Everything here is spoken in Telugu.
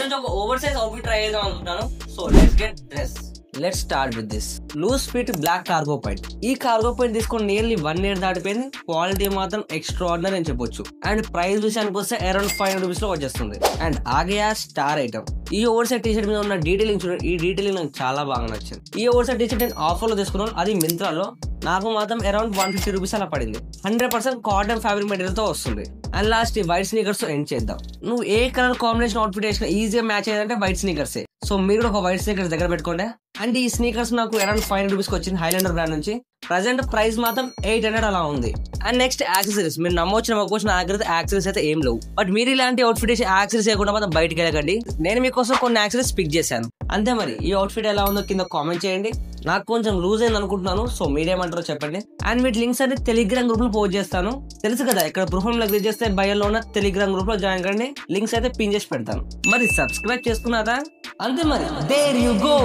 నుంచి ఒక ఓవర్ సైజ్ అవుట్ఫిట్ ట్రై చేద్దాం అనుకుంటున్నాను. So let's get dress. Let's start with this loose fit black cargo pant. ఈ కార్గో పాయింట్ తీసుకొని నియర్లీ 1 year దాటిపోయింది. క్వాలిటీ మాత్రం ఎక్స్ట్రాడినరీ అని చెప్పొచ్చు. అండ్ ప్రైస్ విషయానికి వస్తే అరౌండ్ 500 rupees లో వచ్చేస్తుంది. అండ్ ఆగయా స్టార్ ఐటమ్. ఈ ఓవర్ సైజ్ టీ షర్ట్ మీద ఉన్న డీటెయిలింగ్ చూడండి. ఈ డీటెయిలింగ్ నాకు చాలా బాగా నచ్చింది. ఈ ఓవర్ సైజ్ టీ షర్ట్ నేను ఆఫర్ లో తీసుకున్నాను, అది మింత్రాలో. నాకు మాత్రం అరౌండ్ 150 rupees అలా పడింది. 100% కాటన్ ఫ్యాబ్రిక్ మెటీరియల్ తో వస్తుంది. అండ్ లాస్ట్ ఈ వైట్ స్నీకర్స్ తో ఎండ్ చేద్దాం. నువ్వు ఏ కలర్ కాంబినేషన్ అవుట్ఫిట్ వేసినా ఈజీగా మ్యాచ్ అయ్యేదంటే వైట్ స్నీకర్సే. సో మీరు కూడా ఒక వైట్ స్నీకర్స్ దగ్గర పెట్టుకోండి. అండ్ ఈ స్నీకర్స్ నాకు అరౌండ్ 500 rupees వచ్చింది హైలాండర్ బ్రాండ్ నుంచి. ప్రజెంట్ ప్రైస్ మాత్రం 800 అలా ఉంది. And next accessories. మీరు నమ్మొచ్చిన నా దగ్గర యాక్సెసరీస్ అయితే ఏం లేవు. బట్ మీరు ఇలాంటి అవుట్ఫిట్ వేసి యాక్సెసరీస్ చేయకుండా మాత్రం బయటకు వెళ్ళకండి. నేను మీకోసం కొన్ని యాక్సెసరీస్ పిక్ చేశాను అంతే. మరి ఈ అవుట్ఫిట్ ఎలా ఉందో కింద కామెంట్ చేయండి. నాకు కొంచెం లూజ్ అయింది అనుకుంటున్నాను. సో మీరేమంటారో చెప్పండి. అండ్ వీటి లింక్స్ అన్ని టెలిగ్రామ్ గ్రూప్ లో పోస్ట్ చేస్తాను. తెలుసు కదా, ఇక్కడ ప్రొఫైల్ లో క్లిక్ చేస్తే బయోలో ఉన్న టెలిగ్రామ్ గ్రూప్ లో జాయిన్ కండి. లింక్స్ అయితే పిన్ చేసి పెడతాను. మరి సబ్స్క్రైబ్ చేసుకున్నారా? అంతే మరి. There you go.